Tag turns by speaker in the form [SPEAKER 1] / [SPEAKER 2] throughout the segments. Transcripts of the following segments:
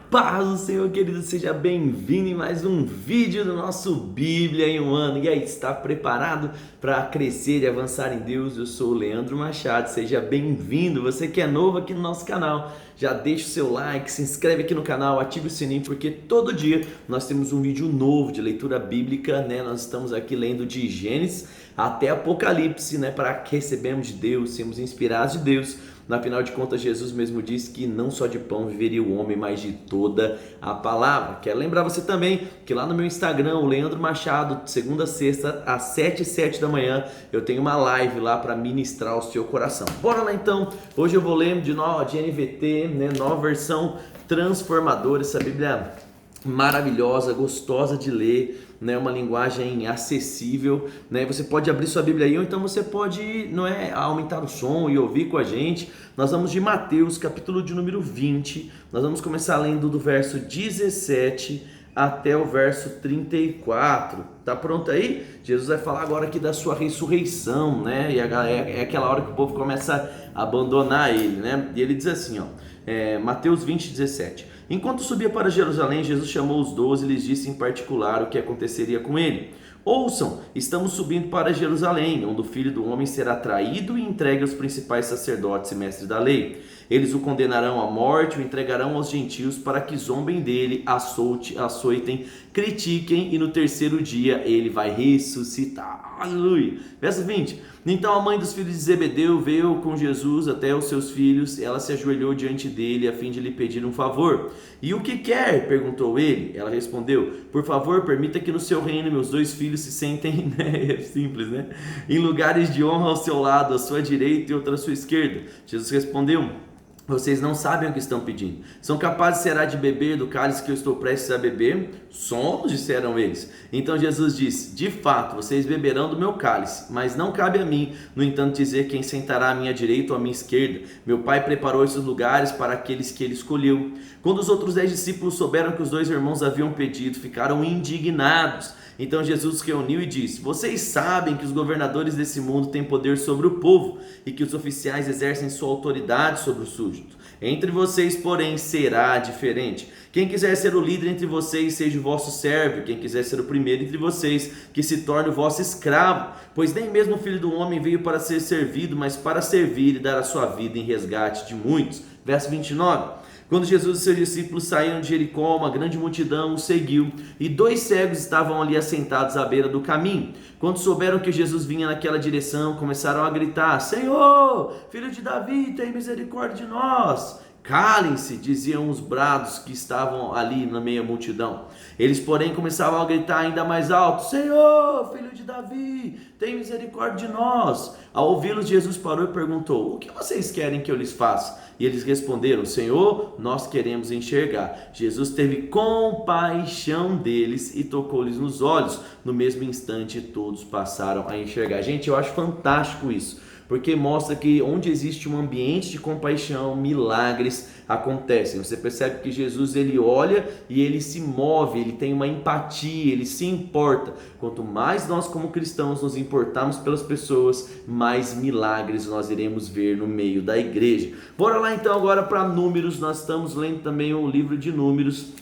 [SPEAKER 1] paz do Senhor, querido, seja bem-vindo em mais um vídeo do nosso Bíblia em um ano. E aí, está preparado para crescer e avançar em Deus? Eu sou o Leandro Machado, seja bem-vindo. Você que é novo aqui no nosso canal, já deixa o seu like, se inscreve aqui no canal, ative o sininho, porque todo dia nós temos um vídeo novo de leitura bíblica, né? Nós estamos aqui lendo de Gênesis até Apocalipse, né? Para que recebemos de Deus, sermos inspirados de Deus. Afinal de contas, Jesus mesmo disse que não só de pão viveria o homem, mas de toda a palavra. Quero lembrar você também que lá no meu Instagram, o Leandro Machado, de segunda a sexta, às 7 e 7 da manhã, eu tenho uma live lá para ministrar o seu coração. Bora lá então, hoje eu vou ler de NVT, né, nova versão transformadora, essa Bíblia maravilhosa, gostosa de ler, né, uma linguagem acessível, né? Você pode abrir sua Bíblia aí, ou então você pode, aumentar o som e ouvir com a gente. Nós vamos de Mateus, capítulo de número 20. Nós vamos começar lendo do verso 17 até o verso 34. Tá pronto aí? Jesus vai falar agora aqui da sua ressurreição, né? E é aquela hora que o povo começa a abandonar ele, né? E ele diz assim, Mateus 20, 17. Enquanto subia para Jerusalém, Jesus chamou os 12 e lhes disse em particular o que aconteceria com ele. Ouçam, estamos subindo para Jerusalém, onde o Filho do Homem será traído e entregue aos principais sacerdotes e mestres da lei. Eles o condenarão à morte, o entregarão aos gentios para que zombem dele, açoitem, critiquem, e no terceiro dia ele vai ressuscitar. Aleluia. Verso 20. Então a mãe dos filhos de Zebedeu veio com Jesus até os seus filhos. Ela se ajoelhou diante dele a fim de lhe pedir um favor. E o que quer? Perguntou ele. Ela respondeu: por favor, permita que no seu reino meus dois filhos se sentem, é simples, né? Em lugares de honra ao seu lado, à sua direita e outra à sua esquerda. Jesus respondeu: vocês não sabem o que estão pedindo. São capazes, será, de beber do cálice que eu estou prestes a beber? Somos, disseram eles. Então Jesus disse: de fato, vocês beberão do meu cálice, mas não cabe a mim, no entanto, dizer quem sentará à minha direita ou à minha esquerda. Meu Pai preparou esses lugares para aqueles que ele escolheu. Quando os outros 10 discípulos souberam que os dois irmãos haviam pedido, ficaram indignados. Então Jesus reuniu e disse: vocês sabem que os governadores desse mundo têm poder sobre o povo e que os oficiais exercem sua autoridade sobre os súditos. Entre vocês, porém, será diferente. Quem quiser ser o líder entre vocês, seja o vosso servo. Quem quiser ser o primeiro entre vocês, que se torne o vosso escravo. Pois nem mesmo o Filho do Homem veio para ser servido, mas para servir e dar a sua vida em resgate de muitos. Verso 29. Quando Jesus e seus discípulos saíram de Jericó, uma grande multidão o seguiu, e 2 cegos estavam ali assentados à beira do caminho. Quando souberam que Jesus vinha naquela direção, começaram a gritar: Senhor, filho de Davi, tem misericórdia de nós. Calem-se, diziam os brados que estavam ali na meia multidão. Eles, porém, começavam a gritar ainda mais alto: Senhor, filho de Davi, tem misericórdia de nós. Ao ouvi-los, Jesus parou e perguntou: o que vocês querem que eu lhes faça? E eles responderam: Senhor, nós queremos enxergar. Jesus teve compaixão deles e tocou-lhes nos olhos. No mesmo instante, todos passaram a enxergar. Gente, eu acho fantástico isso, porque mostra que onde existe um ambiente de compaixão, milagres acontecem. Você percebe que Jesus, ele olha e ele se move, ele tem uma empatia, ele se importa. Quanto mais nós como cristãos nos importarmos pelas pessoas, mais milagres nós iremos ver no meio da igreja. Bora lá então agora para Números. Nós estamos lendo também o livro de Números.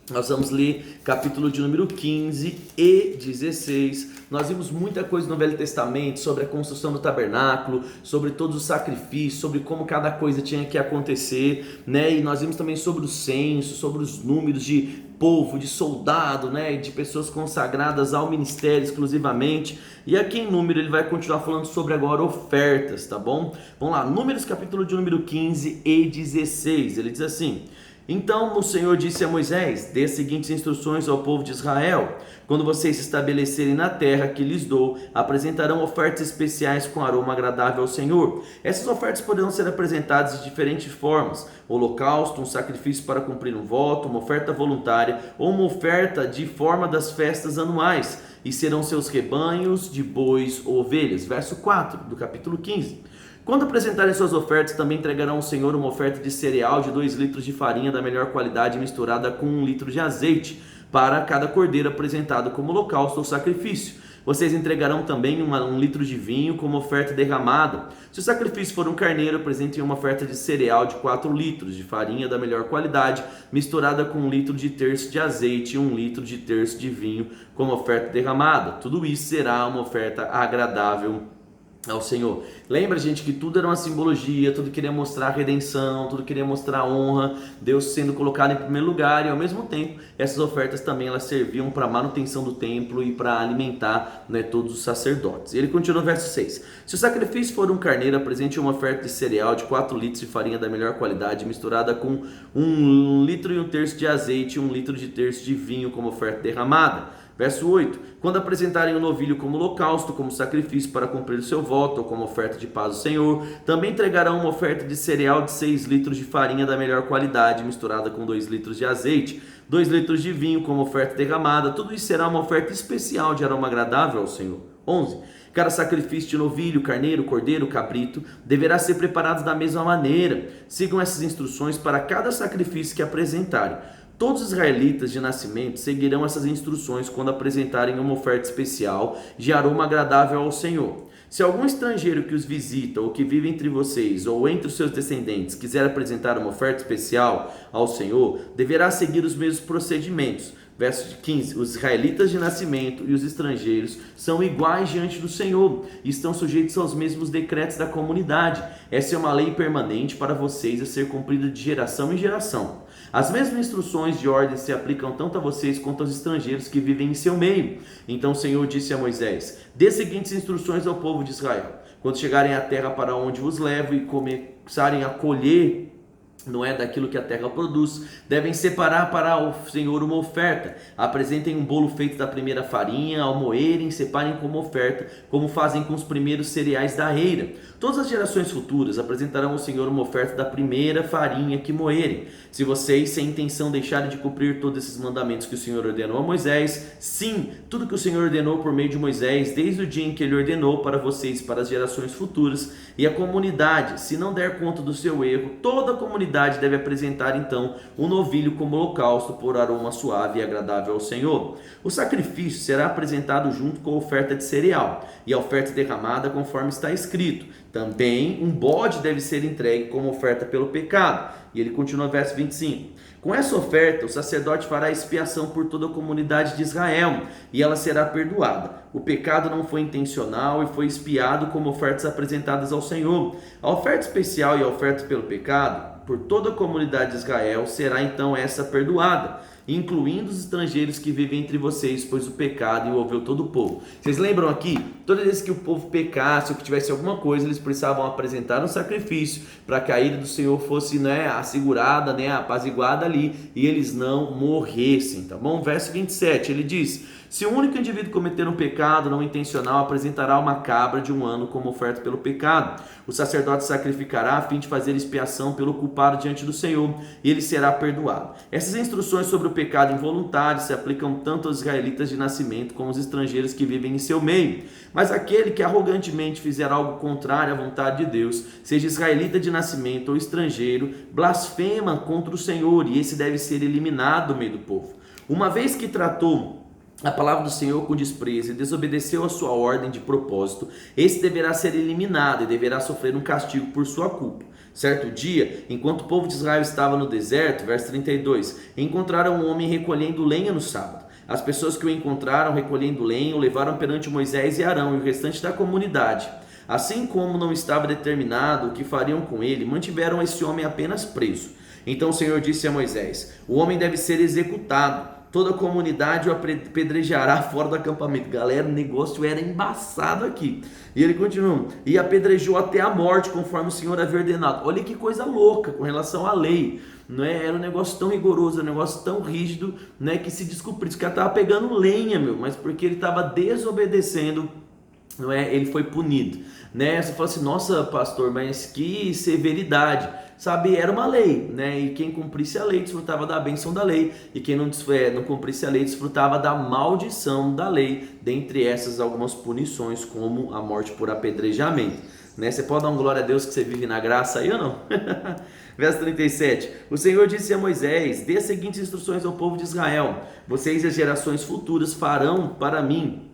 [SPEAKER 1] Nós vamos ler capítulo de número 15 e 16. Nós vimos muita coisa no Velho Testamento sobre a construção do tabernáculo, sobre todos os sacrifícios, sobre como cada coisa tinha que acontecer, né? E nós vimos também sobre o censo, sobre os números de povo, de soldado, né? De pessoas consagradas ao ministério exclusivamente. E aqui em Número ele vai continuar falando sobre agora ofertas, tá bom? Vamos lá, Números capítulo de número 15 e 16. Ele diz assim: então o Senhor disse a Moisés: dê as seguintes instruções ao povo de Israel. Quando vocês se estabelecerem na terra que lhes dou, apresentarão ofertas especiais com aroma agradável ao Senhor. Essas ofertas poderão ser apresentadas de diferentes formas: holocausto, um sacrifício para cumprir um voto, uma oferta voluntária ou uma oferta de forma das festas anuais. E serão seus rebanhos de bois ou ovelhas. Verso 4 do capítulo 15. Quando apresentarem suas ofertas, também entregarão ao Senhor uma oferta de cereal de 2 litros de farinha da melhor qualidade misturada com 1 litro de azeite, para cada cordeiro apresentado como holocausto ou sacrifício. Vocês entregarão também um litro de vinho como oferta derramada. Se o sacrifício for um carneiro, apresentem uma oferta de cereal de 4 litros, de farinha da melhor qualidade, misturada com 1 litro de terço de azeite e 1 litro de terço de vinho como oferta derramada. Tudo isso será uma oferta agradável ao Senhor. Lembra, gente, que tudo era uma simbologia, tudo queria mostrar a redenção, tudo queria mostrar a honra, Deus sendo colocado em primeiro lugar, e ao mesmo tempo essas ofertas também elas serviam para a manutenção do templo e para alimentar, né, todos os sacerdotes. Ele continua no verso 6. Se o sacrifício for um carneiro, apresente uma oferta de cereal de 4 litros de farinha da melhor qualidade, misturada com 1 litro e 1 terço de azeite e 1 litro de terço de vinho como oferta derramada. Verso 8. Quando apresentarem o novilho como holocausto, como sacrifício para cumprir o seu voto, ou como oferta de paz ao Senhor, também entregarão uma oferta de cereal de 6 litros de farinha da melhor qualidade, misturada com 2 litros de azeite, 2 litros de vinho como oferta derramada. Tudo isso será uma oferta especial de aroma agradável ao Senhor. 11. Cada sacrifício de novilho, carneiro, cordeiro, cabrito deverá ser preparado da mesma maneira. Sigam essas instruções para cada sacrifício que apresentarem. Todos os israelitas de nascimento seguirão essas instruções quando apresentarem uma oferta especial de aroma agradável ao Senhor. Se algum estrangeiro que os visita ou que vive entre vocês ou entre os seus descendentes quiser apresentar uma oferta especial ao Senhor, deverá seguir os mesmos procedimentos. Verso 15, os israelitas de nascimento e os estrangeiros são iguais diante do Senhor e estão sujeitos aos mesmos decretos da comunidade. Essa é uma lei permanente para vocês a ser cumprida de geração em geração. As mesmas instruções de ordem se aplicam tanto a vocês quanto aos estrangeiros que vivem em seu meio. Então o Senhor disse a Moisés: dê as seguintes instruções ao povo de Israel. Quando chegarem à terra para onde vos levo e começarem a colher, não é daquilo que a terra produz, devem separar para o Senhor uma oferta. Apresentem um bolo feito da primeira farinha, ao moerem, separem como oferta, como fazem com os primeiros cereais da eira. Todas as gerações futuras apresentarão ao Senhor uma oferta da primeira farinha que moerem. Se vocês, sem intenção, deixarem de cumprir todos esses mandamentos que o Senhor ordenou a Moisés, sim, tudo que o Senhor ordenou por meio de Moisés, desde o dia em que ele ordenou para vocês, para as gerações futuras, e a comunidade, se não der conta do seu erro, toda a comunidade deve apresentar então um novilho como holocausto por aroma suave e agradável ao Senhor. O sacrifício será apresentado junto com a oferta de cereal e a oferta derramada conforme está escrito. Também um bode deve ser entregue como oferta pelo pecado. E ele continua no verso 25. Com essa oferta, o sacerdote fará expiação por toda a comunidade de Israel, e ela será perdoada. O pecado não foi intencional e foi expiado como ofertas apresentadas ao Senhor. A oferta especial e a oferta pelo pecado, por toda a comunidade de Israel, será então essa perdoada, incluindo os estrangeiros que vivem entre vocês, pois o pecado envolveu todo o povo. Vocês lembram aqui? Toda vez que o povo pecasse ou que tivesse alguma coisa, eles precisavam apresentar um sacrifício para que a ira do Senhor fosse, né, assegurada, né, apaziguada ali, e eles não morressem, tá bom? Verso 27, ele diz: se um único indivíduo cometer um pecado não intencional, apresentará uma cabra de 1 ano como oferta pelo pecado. O sacerdote sacrificará a fim de fazer expiação pelo culpado diante do Senhor, e ele será perdoado. Essas instruções sobre o pecado involuntário se aplicam tanto aos israelitas de nascimento como aos estrangeiros que vivem em seu meio. Mas aquele que arrogantemente fizer algo contrário à vontade de Deus, seja israelita de nascimento ou estrangeiro, blasfema contra o Senhor, e esse deve ser eliminado do meio do povo. Uma vez que tratou a palavra do Senhor com desprezo e desobedeceu a sua ordem de propósito, esse deverá ser eliminado e deverá sofrer um castigo por sua culpa. Certo dia, enquanto o povo de Israel estava no deserto, verso 32, encontraram um homem recolhendo lenha no sábado. As pessoas que o encontraram recolhendo lenha o levaram perante Moisés e Arão e o restante da comunidade. Assim como não estava determinado o que fariam com ele, mantiveram esse homem apenas preso. Então o Senhor disse a Moisés: o homem deve ser executado. Toda a comunidade o apedrejará fora do acampamento. Galera, o negócio era embaçado aqui. E ele continua: e apedrejou até a morte, conforme o Senhor havia ordenado. Olha que coisa louca com relação à lei. Não é? Era um negócio tão rigoroso, um negócio tão rígido, né, que se descobriu. Esse cara estava pegando lenha, mas porque ele estava desobedecendo, não é? Ele foi punido. Né? Você fala assim: nossa, pastor, mas que severidade. Sabe, era uma lei, né? E quem cumprisse a lei desfrutava da bênção da lei, e quem não cumprisse a lei desfrutava da maldição da lei, dentre essas algumas punições, como a morte por apedrejamento. Né? Você pode dar uma glória a Deus que você vive na graça aí ou não? Verso 37, o Senhor disse a Moisés: dê as seguintes instruções ao povo de Israel: vocês e as gerações futuras farão para mim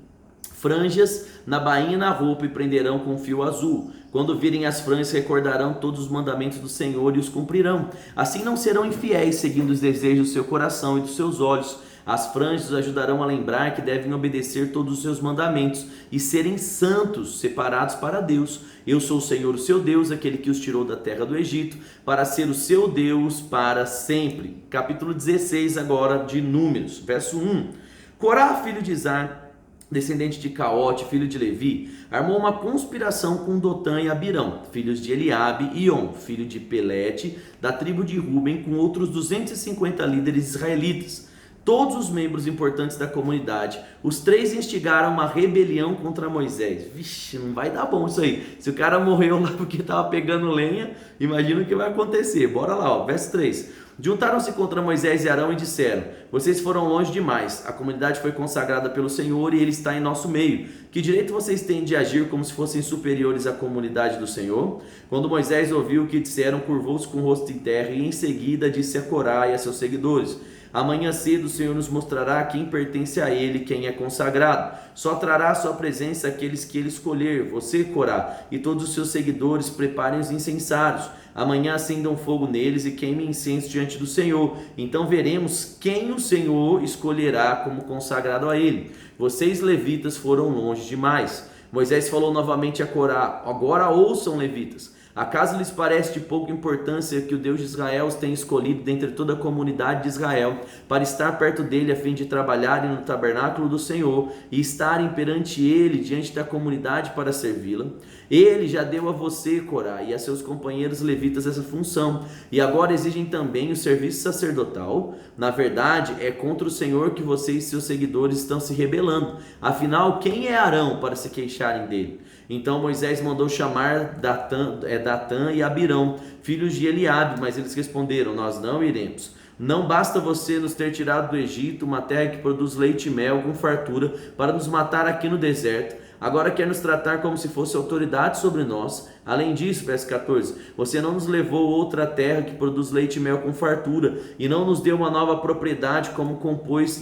[SPEAKER 1] franjas na bainha e na roupa e prenderão com fio azul. Quando virem as franjas, recordarão todos os mandamentos do Senhor e os cumprirão. Assim não serão infiéis, seguindo os desejos do seu coração e dos seus olhos. As franjas os ajudarão a lembrar que devem obedecer todos os seus mandamentos e serem santos, separados para Deus. Eu sou o Senhor, o seu Deus, aquele que os tirou da terra do Egito, para ser o seu Deus para sempre. Capítulo 16 agora de Números, verso 1. Corá, filho de Izar, descendente de Caote, filho de Levi, armou uma conspiração com Dotã e Abirão, filhos de Eliabe, e On, filho de Pelete, da tribo de Ruben, com outros 250 líderes israelitas. Todos os membros importantes da comunidade, os três instigaram uma rebelião contra Moisés. Vixe, não vai dar bom isso aí. Se o cara morreu lá porque estava pegando lenha, imagina o que vai acontecer. Bora lá, verso 3. Juntaram-se contra Moisés e Arão e disseram: vocês foram longe demais, a comunidade foi consagrada pelo Senhor e ele está em nosso meio. Que direito vocês têm de agir como se fossem superiores à comunidade do Senhor? Quando Moisés ouviu o que disseram, curvou-se com o rosto em terra e em seguida disse a Corá e a seus seguidores: amanhã cedo o Senhor nos mostrará quem pertence a Ele, quem é consagrado. Só trará à sua presença aqueles que Ele escolher. Você, Corá, e todos os seus seguidores, preparem os incensários. Amanhã acendam fogo neles e queimem incenso diante do Senhor. Então veremos quem o Senhor escolherá como consagrado a Ele. Vocês, levitas, foram longe demais. Moisés falou novamente a Corá: agora ouçam, levitas. Acaso lhes parece de pouca importância que o Deus de Israel os tenha escolhido dentre toda a comunidade de Israel para estar perto dele a fim de trabalharem no tabernáculo do Senhor e estarem perante ele diante da comunidade para servi-la? Ele já deu a você, Corá, e a seus companheiros levitas essa função, e agora exigem também o serviço sacerdotal? Na verdade, é contra o Senhor que vocês e seus seguidores estão se rebelando. Afinal, quem é Arão para se queixarem dele? Então Moisés mandou chamar Datã e Abirão, filhos de Eliabe, mas eles responderam: nós não iremos. Não basta você nos ter tirado do Egito, uma terra que produz leite e mel com fartura, para nos matar aqui no deserto. Agora quer nos tratar como se fosse autoridade sobre nós. Além disso, verso 14, você não nos levou outra terra que produz leite e mel com fartura, e não nos deu uma nova propriedade como compôs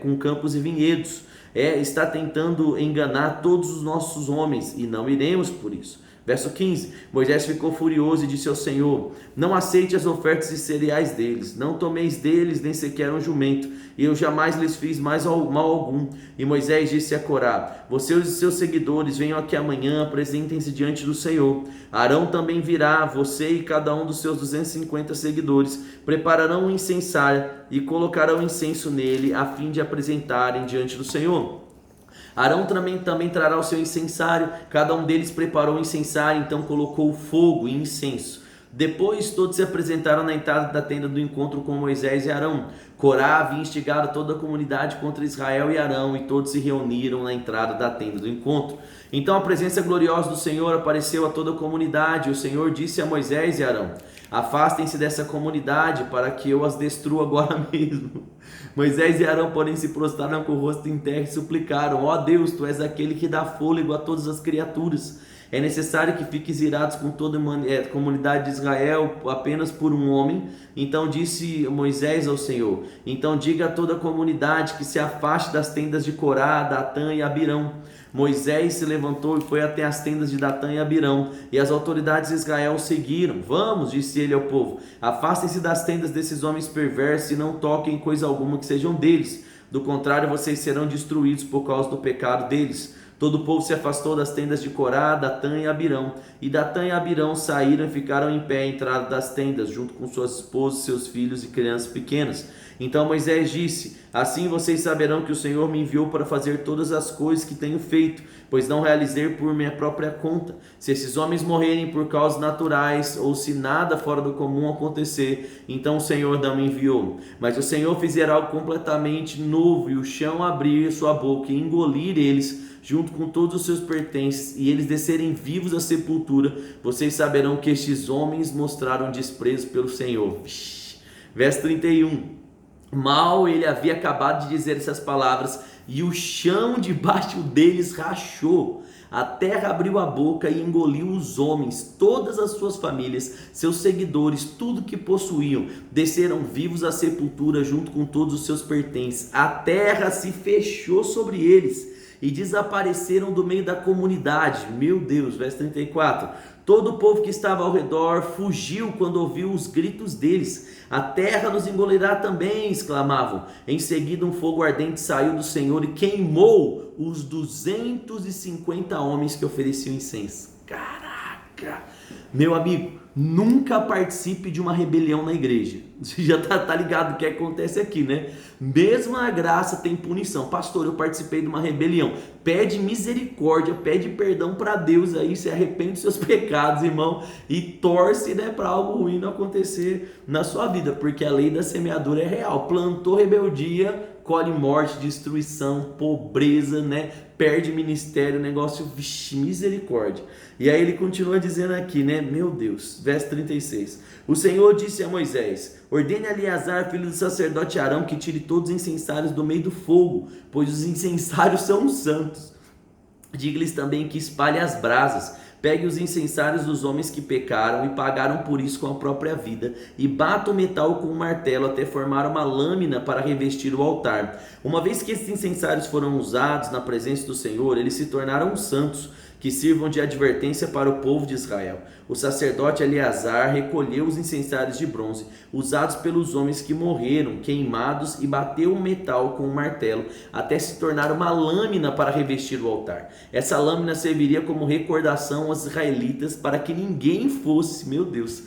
[SPEAKER 1] com campos e vinhedos. Está tentando enganar todos os nossos homens, e não iremos por isso. Verso 15, Moisés ficou furioso e disse ao Senhor: não aceite as ofertas e cereais deles, não tomeis deles nem sequer um jumento, e eu jamais lhes fiz mal algum. E Moisés disse a Corá: você e os seus seguidores venham aqui amanhã, apresentem-se diante do Senhor. Arão também virá, você e cada um dos seus 250 seguidores prepararão um incensário e colocarão incenso nele, a fim de apresentarem diante do Senhor. Arão também trará o seu incensário. Cada um deles preparou o incensário, então colocou fogo e incenso. Depois todos se apresentaram na entrada da tenda do encontro com Moisés e Arão. Corá havia instigado toda a comunidade contra Israel e Arão, e todos se reuniram na entrada da tenda do encontro. Então a presença gloriosa do Senhor apareceu a toda a comunidade. O Senhor disse a Moisés e Arão: afastem-se dessa comunidade para que eu as destrua agora mesmo. Moisés e Arão, porém, se prostraram com o rosto em terra e suplicaram: ó Deus, tu és aquele que dá fôlego a todas as criaturas. É necessário que fiques irados com toda a comunidade de Israel apenas por um homem. Então disse Moisés ao Senhor: então diga a toda a comunidade que se afaste das tendas de Corá, Datã e Abirão. Moisés se levantou e foi até as tendas de Datã e Abirão, e as autoridades de Israel o seguiram. Vamos, disse ele ao povo, afastem-se das tendas desses homens perversos e não toquem em coisa alguma que sejam deles. Do contrário, vocês serão destruídos por causa do pecado deles. Todo o povo se afastou das tendas de Corá, Datã e Abirão. E Datã e Abirão saíram e ficaram em pé à entrada das tendas, junto com suas esposas, seus filhos e crianças pequenas. Então Moisés disse: assim vocês saberão que o Senhor me enviou para fazer todas as coisas que tenho feito, pois não realizei por minha própria conta. Se esses homens morrerem por causas naturais, ou se nada fora do comum acontecer, então o Senhor não me enviou. Mas o Senhor fizer algo completamente novo, e o chão abrir sua boca e engolir eles, junto com todos os seus pertences, e eles descerem vivos à sepultura, vocês saberão que estes homens mostraram desprezo pelo Senhor. Verso 31. Mal ele havia acabado de dizer essas palavras, e o chão debaixo deles rachou. A terra abriu a boca e engoliu os homens, todas as suas famílias, seus seguidores, tudo que possuíam. Desceram vivos à sepultura junto com todos os seus pertences. A terra se fechou sobre eles, e desapareceram do meio da comunidade. Meu Deus, verso 34. Todo o povo que estava ao redor fugiu quando ouviu os gritos deles. A terra nos engolirá também, exclamavam. Em seguida um fogo ardente saiu do Senhor e queimou os 250 homens que ofereciam incenso. Caraca! Meu amigo, nunca participe de uma rebelião na igreja. Você já tá ligado o que acontece aqui, né? Mesmo a graça tem punição. Pastor, eu participei de uma rebelião. Pede misericórdia, pede perdão para Deus aí, se arrepende dos seus pecados, irmão, e torce, né, para algo ruim não acontecer na sua vida, porque a lei da semeadura é real. Plantou rebeldia, colhe morte, destruição, pobreza, né? Perde ministério, negócio, vixe, misericórdia. E aí ele continua dizendo aqui, né? Meu Deus, verso 36. O Senhor disse a Moisés: ordene a Eleazar, filho do sacerdote Arão, que tire todos os incensários do meio do fogo, pois os incensários são santos. Diga-lhes também que espalhe as brasas. Pegue os incensários dos homens que pecaram e pagaram por isso com a própria vida, e bata o metal com um martelo até formar uma lâmina para revestir o altar. Uma vez que esses incensários foram usados na presença do Senhor, eles se tornaram santos, que sirvam de advertência para o povo de Israel. O sacerdote Eleazar recolheu os incensários de bronze, usados pelos homens que morreram, queimados, e bateu o metal com um martelo, até se tornar uma lâmina para revestir o altar. Essa lâmina serviria como recordação aos israelitas para que ninguém fosse, meu Deus,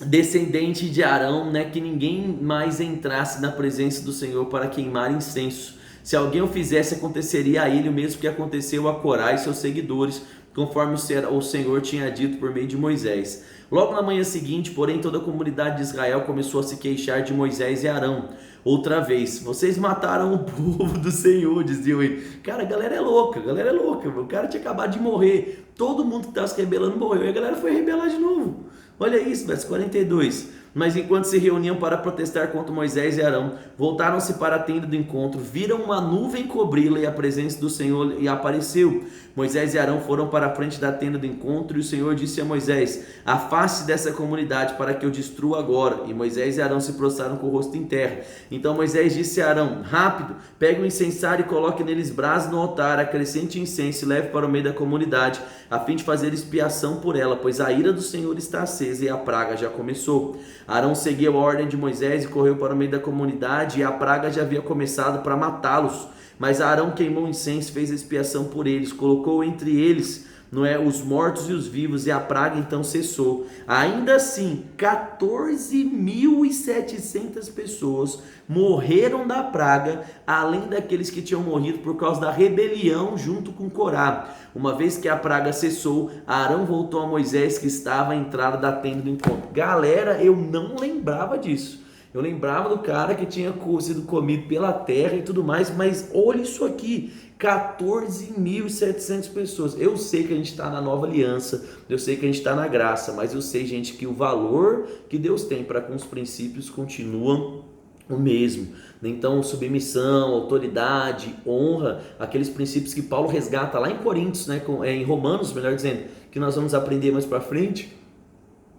[SPEAKER 1] descendente de Arão, né, que ninguém mais entrasse na presença do Senhor para queimar incenso. Se alguém o fizesse, aconteceria a ele o mesmo que aconteceu a Corá e seus seguidores, conforme o Senhor tinha dito por meio de Moisés. Logo na manhã seguinte, porém, toda a comunidade de Israel começou a se queixar de Moisés e Arão. Outra vez: vocês mataram o povo do Senhor, diziam ele. Cara, a galera é louca, o cara tinha acabado de morrer, todo mundo que estava se rebelando morreu, e a galera foi rebelar de novo. Olha isso, verso 42. Mas enquanto se reuniam para protestar contra Moisés e Arão, voltaram-se para a tenda do encontro, viram uma nuvem cobri-la e a presença do Senhor e apareceu. Moisés e Arão foram para a frente da tenda do encontro e o Senhor disse a Moisés: afaste dessa comunidade para que eu destrua agora. E Moisés e Arão se prostraram com o rosto em terra. Então Moisés disse a Arão: rápido, pegue um incensário e coloque neles brasas no altar, acrescente incenso e leve para o meio da comunidade, a fim de fazer expiação por ela, pois a ira do Senhor está acesa e a praga já começou. Arão seguiu a ordem de Moisés e correu para o meio da comunidade, e a praga já havia começado para matá-los. Mas Arão queimou incenso e fez expiação por eles, colocou entre eles, não é, os mortos e os vivos, e a praga então cessou. Ainda assim, 14.700 pessoas morreram da praga, além daqueles que tinham morrido por causa da rebelião junto com Corá. Uma vez que a praga cessou, Arão voltou a Moisés, que estava à entrada da tenda do encontro. Galera, eu não lembrava disso. Eu lembrava do cara que tinha sido comido pela terra e tudo mais, mas olha isso aqui, 14.700 pessoas. Eu sei que a gente está na nova aliança, eu sei que a gente está na graça, mas eu sei, gente, que o valor que Deus tem para com os princípios continuam o mesmo. Então, submissão, autoridade, honra, aqueles princípios que Paulo resgata lá em Coríntios, né, em Romanos, melhor dizendo, que nós vamos aprender mais para frente.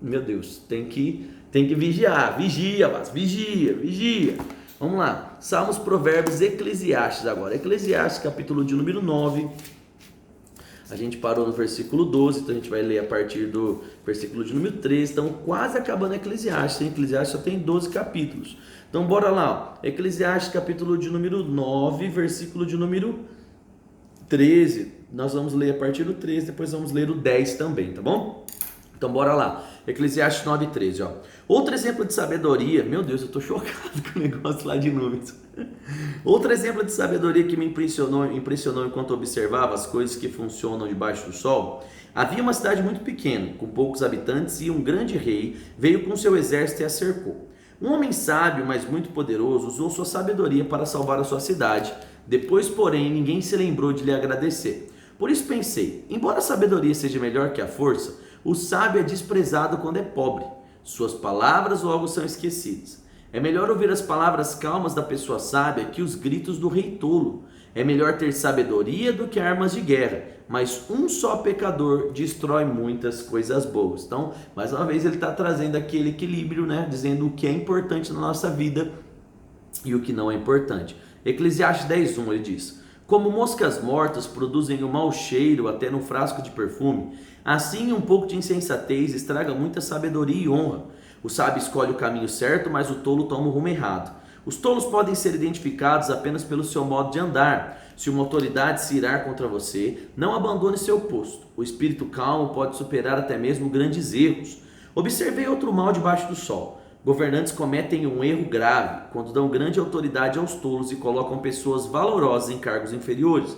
[SPEAKER 1] Meu Deus, tem que vigiar, vigia. Vamos lá, Salmos, Provérbios, Eclesiastes agora. Eclesiastes, capítulo de número 9. A gente parou no versículo 12, então a gente vai ler a partir do versículo de número 13. Estamos quase acabando Eclesiastes, hein? Eclesiastes só tem 12 capítulos. Então bora lá, ó. Eclesiastes, capítulo de número 9, versículo de número 13. Nós vamos ler a partir do 13, depois vamos ler o 10 também, tá bom? Então bora lá, Eclesiastes 9:13, ó. Outro exemplo de sabedoria, meu Deus, eu tô chocado com o negócio lá de números. Outro exemplo de sabedoria que me impressionou enquanto observava as coisas que funcionam debaixo do sol. Havia uma cidade muito pequena, com poucos habitantes, e um grande rei veio com seu exército e a cercou. Um homem sábio, mas muito poderoso, usou sua sabedoria para salvar a sua cidade. Depois, porém, ninguém se lembrou de lhe agradecer. Por isso pensei, embora a sabedoria seja melhor que a força, o sábio é desprezado quando é pobre. Suas palavras logo são esquecidas. É melhor ouvir as palavras calmas da pessoa sábia que os gritos do rei tolo. É melhor ter sabedoria do que armas de guerra, mas um só pecador destrói muitas coisas boas. Então, mais uma vez, ele está trazendo aquele equilíbrio, né? Dizendo o que é importante na nossa vida e o que não é importante. Eclesiastes 10:1, ele diz: Como moscas mortas produzem um mau cheiro até no frasco de perfume, assim um pouco de insensatez estraga muita sabedoria e honra. O sábio escolhe o caminho certo, mas o tolo toma o rumo errado. Os tolos podem ser identificados apenas pelo seu modo de andar. Se uma autoridade se irar contra você, não abandone seu posto. O espírito calmo pode superar até mesmo grandes erros. Observei outro mal debaixo do sol. Governantes cometem um erro grave quando dão grande autoridade aos tolos e colocam pessoas valorosas em cargos inferiores.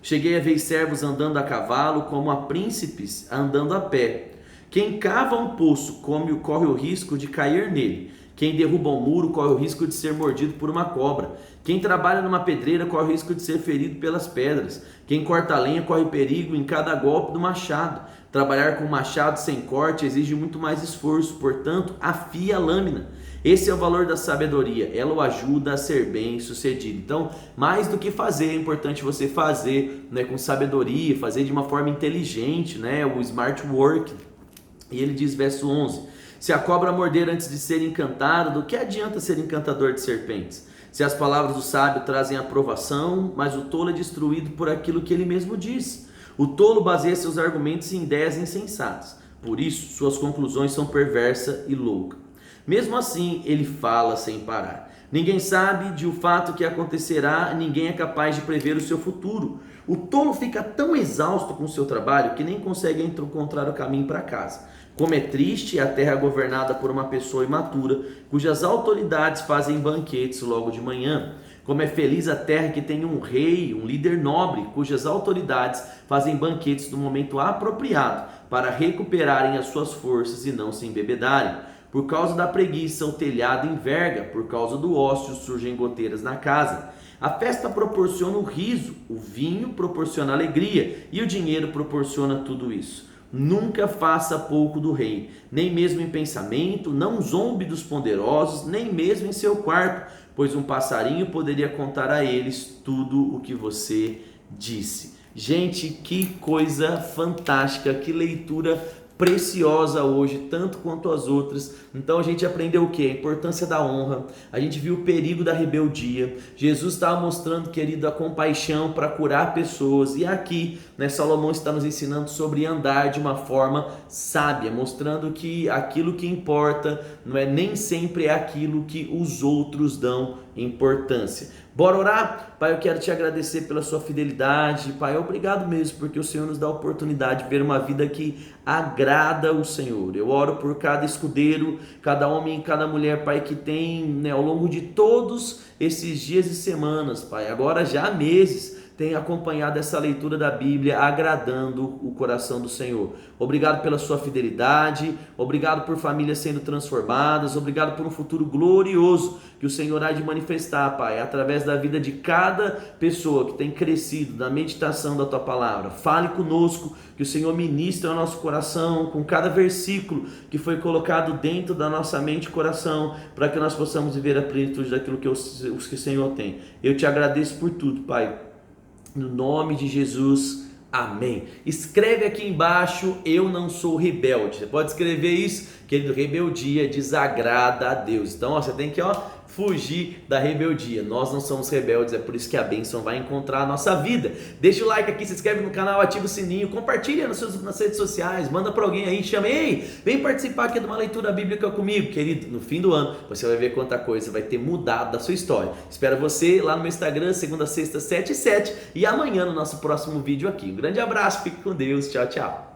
[SPEAKER 1] Cheguei a ver servos andando a cavalo como a príncipes andando a pé. Quem cava um poço corre o risco de cair nele. Quem derruba um muro corre o risco de ser mordido por uma cobra. Quem trabalha numa pedreira corre o risco de ser ferido pelas pedras. Quem corta lenha corre perigo em cada golpe do machado. Trabalhar com machado sem corte exige muito mais esforço, portanto, afie a lâmina. Esse é o valor da sabedoria, ela o ajuda a ser bem sucedido. Então, mais do que fazer, é importante você fazer, né, com sabedoria, fazer de uma forma inteligente, né, o smart work. E ele diz, verso 11, se a cobra morder antes de ser encantada, do que adianta ser encantador de serpentes? Se as palavras do sábio trazem aprovação, mas o tolo é destruído por aquilo que ele mesmo diz. O tolo baseia seus argumentos em ideias insensatas, por isso suas conclusões são perversas e loucas. Mesmo assim, ele fala sem parar. Ninguém sabe de o fato que acontecerá, ninguém é capaz de prever o seu futuro. O tolo fica tão exausto com o seu trabalho que nem consegue encontrar o caminho para casa. Como é triste a terra governada por uma pessoa imatura, cujas autoridades fazem banquetes logo de manhã. Como é feliz a terra que tem um rei, um líder nobre, cujas autoridades fazem banquetes no momento apropriado para recuperarem as suas forças e não se embebedarem. Por causa da preguiça, o telhado enverga, por causa do ócio surgem goteiras na casa. A festa proporciona o riso, o vinho proporciona a alegria e o dinheiro proporciona tudo isso. Nunca faça pouco do rei, nem mesmo em pensamento, não zombe dos poderosos, nem mesmo em seu quarto, pois um passarinho poderia contar a eles tudo o que você disse. Gente, que coisa fantástica, que leitura preciosa hoje, tanto quanto as outras. Então a gente aprendeu o que? A importância da honra, a gente viu o perigo da rebeldia. Jesus estava mostrando, querido, a compaixão para curar pessoas, e aqui, né, Salomão está nos ensinando sobre andar de uma forma sábia, mostrando que aquilo que importa não é nem sempre é aquilo que os outros dão importância. Bora orar? Pai, eu quero te agradecer pela sua fidelidade. Pai, obrigado mesmo, porque o Senhor nos dá a oportunidade de ver uma vida que agrada o Senhor. Eu oro por cada escudeiro, cada homem e cada mulher, Pai, que tem, né, ao longo de todos esses dias e semanas, Pai, agora já há meses, tem acompanhado essa leitura da Bíblia, agradando o coração do Senhor. Obrigado pela sua fidelidade, obrigado por famílias sendo transformadas, obrigado por um futuro glorioso que o Senhor há de manifestar, Pai, através da vida de cada pessoa que tem crescido na meditação da Tua Palavra. Fale conosco, que o Senhor ministre ao nosso coração com cada versículo que foi colocado dentro da nossa mente e coração, para que nós possamos viver a plenitude daquilo que o Senhor tem. Eu te agradeço por tudo, Pai. No nome de Jesus, amém. Escreve aqui embaixo, eu não sou rebelde. Você pode escrever isso, querido, rebeldia desagrada a Deus. Então, você tem que, fugir da rebeldia. Nós não somos rebeldes, é por isso que a bênção vai encontrar a nossa vida. Deixa o like aqui, se inscreve no canal, ativa o sininho, compartilha nas redes sociais, manda para alguém aí, chama, ei, vem participar aqui de uma leitura bíblica comigo, querido. No fim do ano, você vai ver quanta coisa vai ter mudado da sua história. Espero você lá no meu Instagram, segunda a sexta, 7 e 7, e amanhã no nosso próximo vídeo aqui. Um grande abraço, fique com Deus, tchau, tchau.